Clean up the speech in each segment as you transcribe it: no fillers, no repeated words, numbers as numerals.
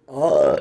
Uh,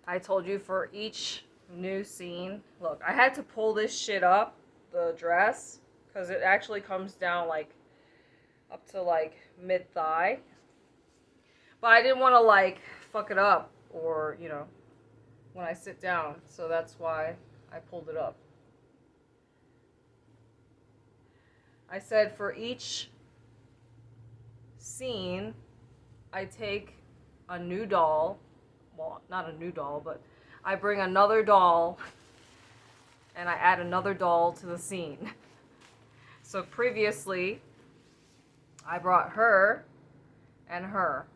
I told you for each new scene. Look, I had to pull this shit up, the dress, because it actually comes down like up to like mid thigh. But I didn't want to like fuck it up or, when I sit down. So that's why I pulled it up. I said for each scene, I take a new doll. Well, not a new doll, but I bring another doll and I add another doll to the scene. So previously, I brought her and her.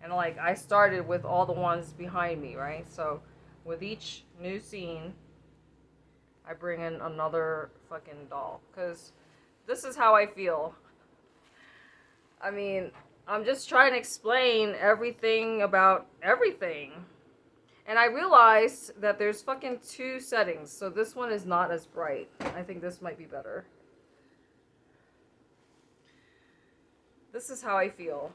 And like I started with all the ones behind me, right? So with each new scene, I bring in another fucking doll. Because this is how I feel. I mean, I'm just trying to explain everything about everything. And I realized that there's fucking two settings. So this one is not as bright. I think this might be better. This is how I feel.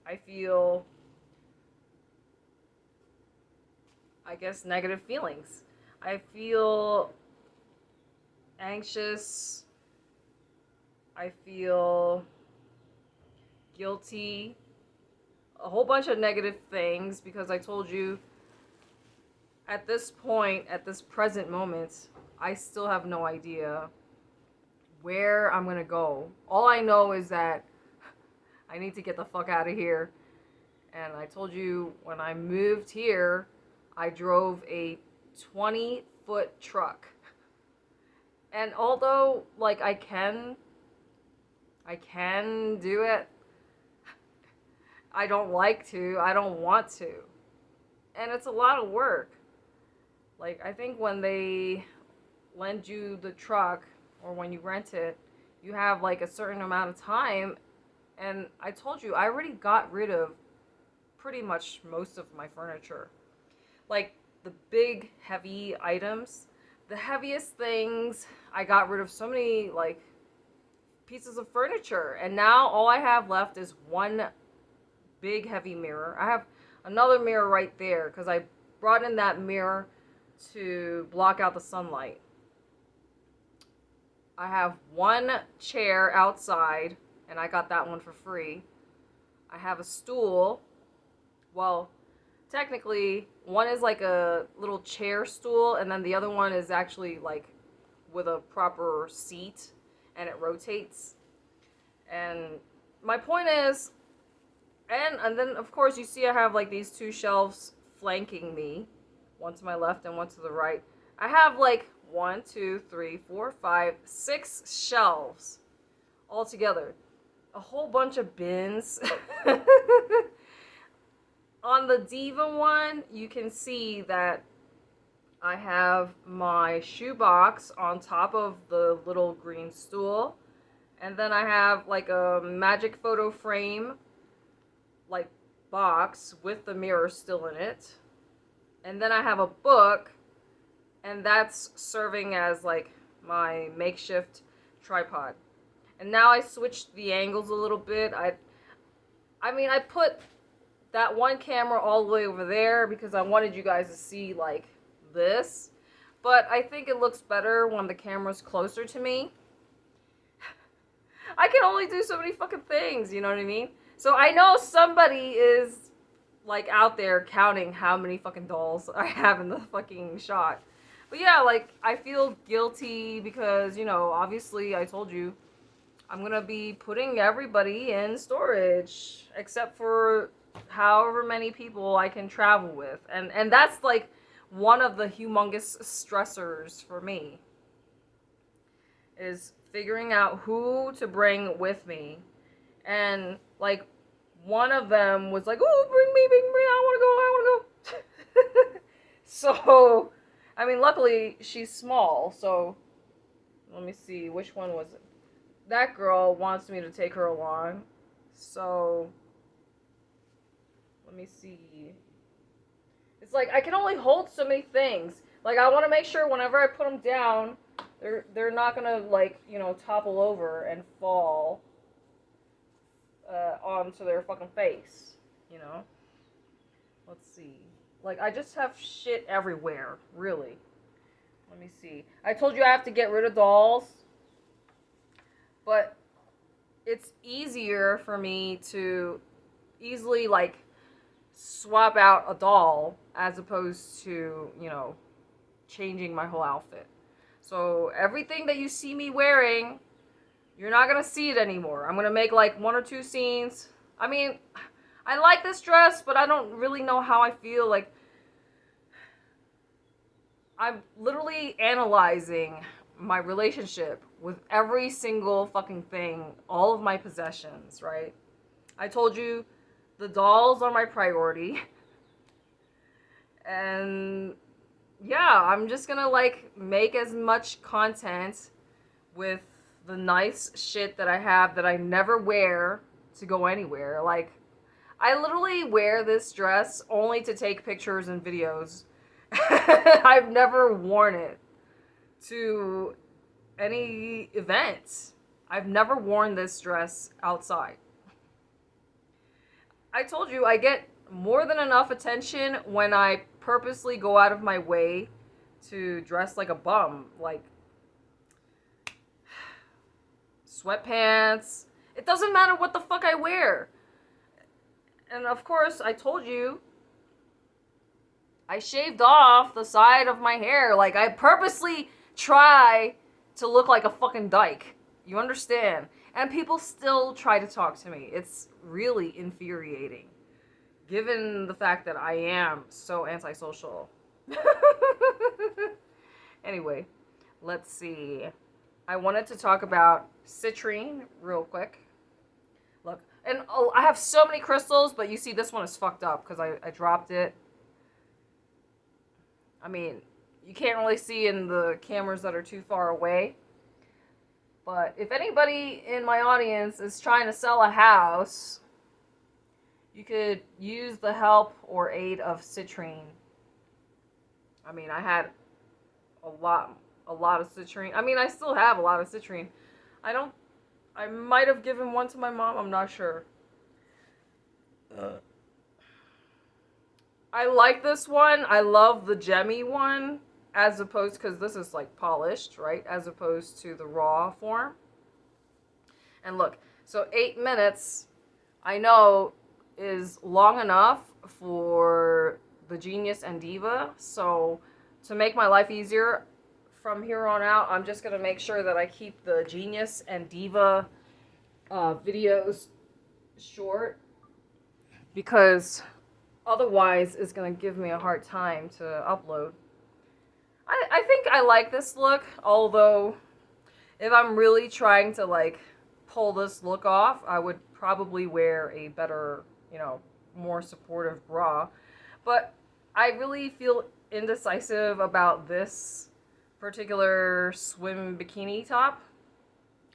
I feel, I guess, negative feelings. I feel anxious. I feel guilty. A whole bunch of negative things because I told you at this point, at this present moment, I still have no idea where I'm gonna go. All I know is that I need to get the fuck out of here. And I told you when I moved here, I drove a 20-foot truck. And although, like, I can do it, I don't like to, I don't want to. And it's a lot of work. Like, I think when they lend you the truck or when you rent it, you have like a certain amount of time. And I told you, I already got rid of pretty much most of my furniture. Like, the big, heavy items, the heaviest things, I got rid of so many, like, pieces of furniture. And now all I have left is one big, heavy mirror. I have another mirror right there because I brought in that mirror to block out the sunlight. I have one chair outside, and I got that one for free. I have a stool. Well, technically, one is like a little chair stool, and then the other one is actually like with a proper seat, and it rotates. And my point is, and then of course you see I have like these two shelves flanking me, one to my left and one to the right. I have like one, two, three, four, five, six shelves all together. A whole bunch of bins. On the Diva one, you can see that I have my shoebox on top of the little green stool. And then I have like a magic photo frame, like box with the mirror still in it. And then I have a book, and that's serving as like my makeshift tripod. And now I switched the angles a little bit. I put that one camera all the way over there because I wanted you guys to see like this. But I think it looks better when the camera's closer to me. I can only do so many fucking things, you know what I mean? So I know somebody is like out there counting how many fucking dolls I have in the fucking shot. But yeah, like I feel guilty because, obviously I told you I'm gonna be putting everybody in storage except for however many people I can travel with. And that's like one of the humongous stressors for me is figuring out who to bring with me. And like one of them was like, "Oh, bring me, I want to go." So, I mean, luckily she's small. So, let me see, which one was it? That girl wants me to take her along. So, let me see. It's like I can only hold so many things. Like I want to make sure whenever I put them down, they're not gonna like topple over and fall onto their fucking face. You know. Let's see. Like I just have shit everywhere. Really. Let me see. I told you I have to get rid of dolls, but it's easier for me to easily like swap out a doll as opposed to, changing my whole outfit. So everything that you see me wearing, you're not gonna see it anymore. I'm gonna make like 1 or 2 scenes. I mean, I like this dress, but I don't really know how I feel. Like, I'm literally analyzing my relationship with every single fucking thing, all of my possessions, right? I told you the dolls are my priority. And yeah, I'm just gonna like make as much content with the nice shit that I have that I never wear to go anywhere. Like, I literally wear this dress only to take pictures and videos. I've never worn it to any event. I've never worn this dress outside. I told you I get more than enough attention when I purposely go out of my way to dress like a bum. Like, sweatpants. It doesn't matter what the fuck I wear. And of course, I told you, I shaved off the side of my hair. Like, I purposely try to look like a fucking dyke. You understand? And people still try to talk to me. It's really infuriating, given the fact that I am so antisocial. Anyway, let's see. I wanted to talk about citrine real quick. Look, and I have so many crystals, but you see this one is fucked up because I dropped it. I mean, you can't really see in the cameras that are too far away. But if anybody in my audience is trying to sell a house, you could use the help or aid of citrine. I mean, I had a lot of citrine. I mean, I still have a lot of citrine. I might have given one to my mom, I'm not sure. I like this one. I love the gemmy one, as opposed, because this is like polished, right? As opposed to the raw form. And look, so 8 minutes, I know, is long enough for the Genius and Diva. So to make my life easier, from here on out, I'm just going to make sure that I keep the Genius and Diva videos short, because otherwise it's going to give me a hard time to upload. I think I like this look, although if I'm really trying to like pull this look off, I would probably wear a better, more supportive bra. But I really feel indecisive about this particular swim bikini top.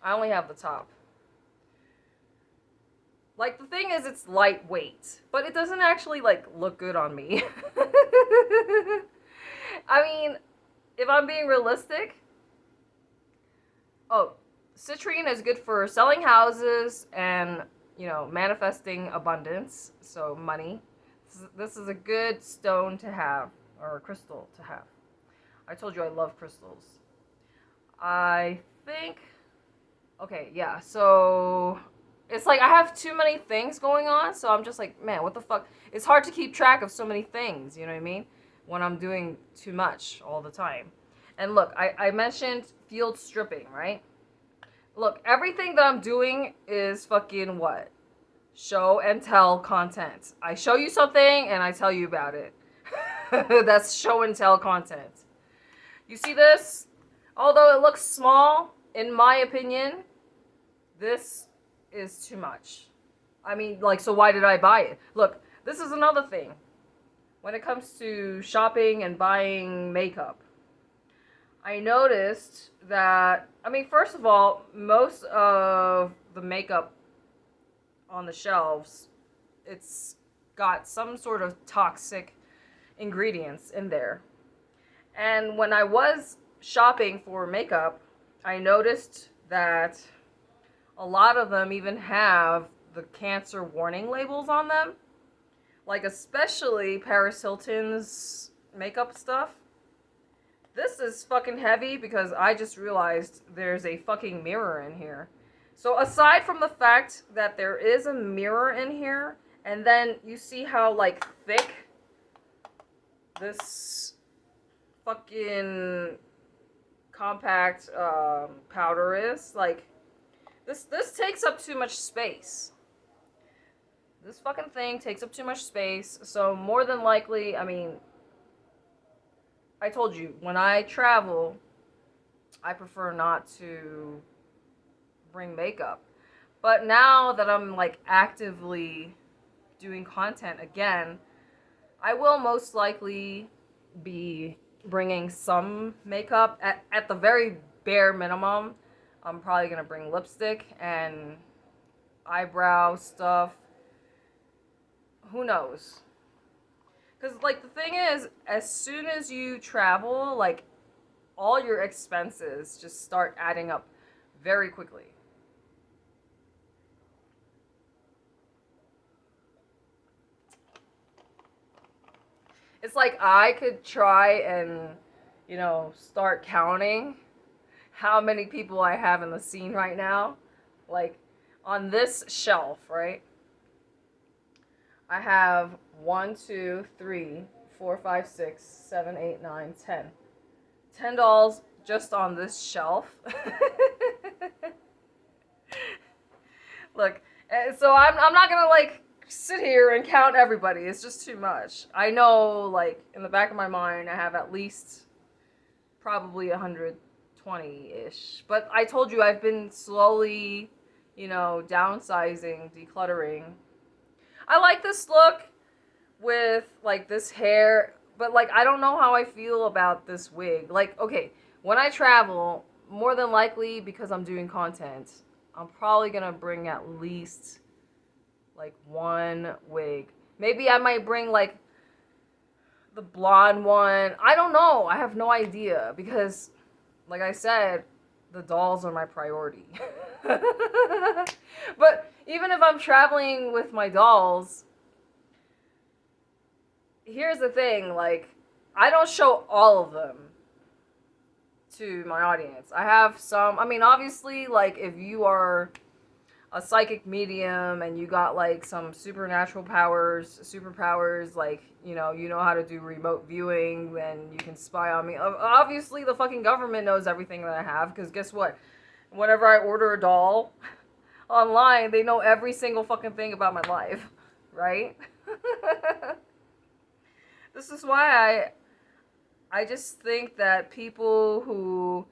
I only have the top. Like, the thing is, it's lightweight, but it doesn't actually like look good on me. I mean, if I'm being realistic, citrine is good for selling houses and, manifesting abundance, so money. This is a good stone to have, or a crystal to have. I told you I love crystals. I think, okay, yeah, so it's like I have too many things going on, so I'm just like, man, what the fuck? It's hard to keep track of so many things, you know what I mean? When I'm doing too much all the time. And look, I mentioned field stripping, right? Look, everything that I'm doing is fucking what? Show and tell content. I show you something and I tell you about it. That's show and tell content. You see this? Although it looks small, in my opinion, this is too much. I mean, like, so why did I buy it? Look, this is another thing. When it comes to shopping and buying makeup, I noticed that, I mean, first of all, most of the makeup on the shelves, it's got some sort of toxic ingredients in there. And when I was shopping for makeup, I noticed that a lot of them even have the cancer warning labels on them. Like, especially Paris Hilton's makeup stuff. This is fucking heavy because I just realized there's a fucking mirror in here. So aside from the fact that there is a mirror in here, and then you see how, like, thick this fucking compact powder is, like, this takes up too much space. This fucking thing takes up too much space, so more than likely, I mean, I told you, when I travel, I prefer not to bring makeup. But now that I'm, like, actively doing content again, I will most likely be bringing some makeup. At the very bare minimum, I'm probably gonna bring lipstick and eyebrow stuff. Who knows? Because, like, the thing is, as soon as you travel, like, all your expenses just start adding up very quickly. It's like I could try and, start counting how many people I have in the scene right now. Like, on this shelf, right? I have 1, 2, 3, 4, 5, 6, 7, 8, 9, 10. 10 dolls just on this shelf. Look, so I'm not gonna, like, sit here and count everybody. It's just too much. I know, like, in the back of my mind, I have at least probably 120-ish. But I told you I've been slowly, downsizing, decluttering. I like this look with, like, this hair, but, like, I don't know how I feel about this wig. Like, okay, when I travel, more than likely, because I'm doing content, I'm probably gonna bring at least, like, one wig. Maybe I might bring, like, the blonde one. I don't know. I have no idea because, like I said, the dolls are my priority. But even if I'm traveling with my dolls, here's the thing, like, I don't show all of them to my audience. I have some, I mean, obviously, like, if you are a psychic medium and you got, like, some supernatural powers, superpowers, like, you know how to do remote viewing, then you can spy on me. Obviously, the fucking government knows everything that I have, because guess what? Whenever I order a doll online, they know every single fucking thing about my life, right? This is why I just think that people who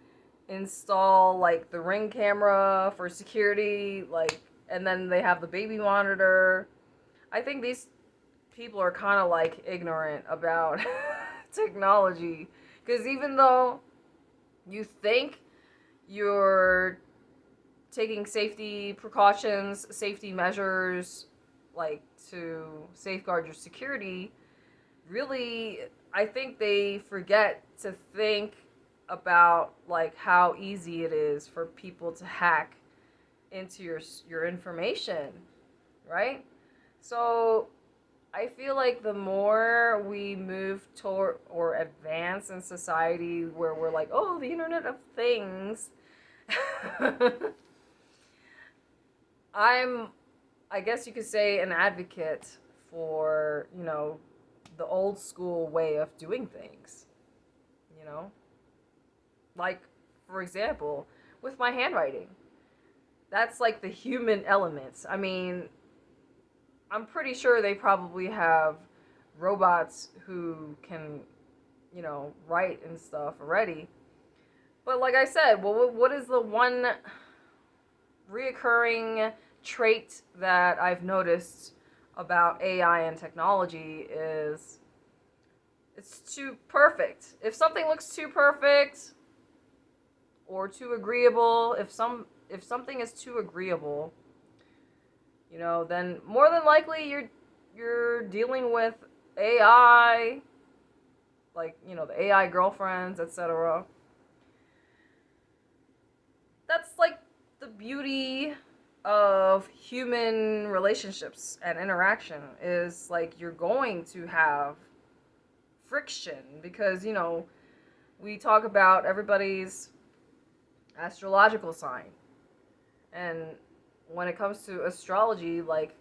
install, like, the Ring camera for security, like, and then they have the baby monitor, I think these people are kind of, like, ignorant about technology. Because even though you think you're taking safety precautions, safety measures, like, to safeguard your security, really, I think they forget to think about, like, how easy it is for people to hack into your information, right? So I feel like the more we move toward or advance in society where we're like, oh, the Internet of Things, I guess you could say, an advocate for, the old school way of doing things, Like, for example, with my handwriting. That's, like, the human elements. I mean, I'm pretty sure they probably have robots who can, write and stuff already. But like I said, well, what is the one reoccurring trait that I've noticed about AI and technology is it's too perfect. If something looks too perfect or too agreeable, if something is too agreeable, then more than likely you're dealing with AI like, the AI girlfriends, etc. That's like the beauty of human relationships and interaction, is like you're going to have friction because, we talk about everybody's astrological sign. And when it comes to astrology, like,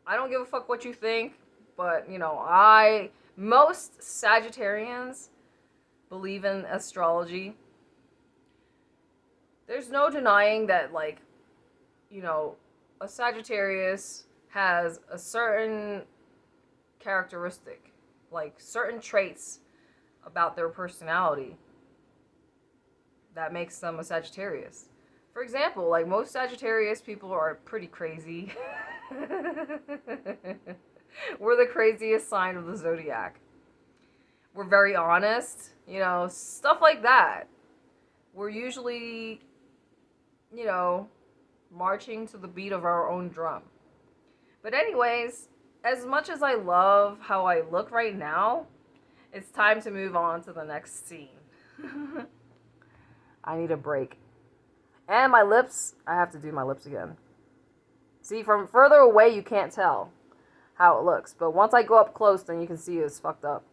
I don't give a fuck what you think, but, most Sagittarians believe in astrology. There's no denying that, like, a Sagittarius has a certain characteristic, like certain traits about their personality that makes them a Sagittarius. For example, like, most Sagittarius people are pretty crazy. We're the craziest sign of the zodiac. We're very honest, stuff like that. We're usually, marching to the beat of our own drum. But anyways, as much as I love how I look right now, it's time to move on to the next scene. I need a break. And my lips, I have to do my lips again. See, from further away you can't tell how it looks, but once I go up close, then you can see it's fucked up.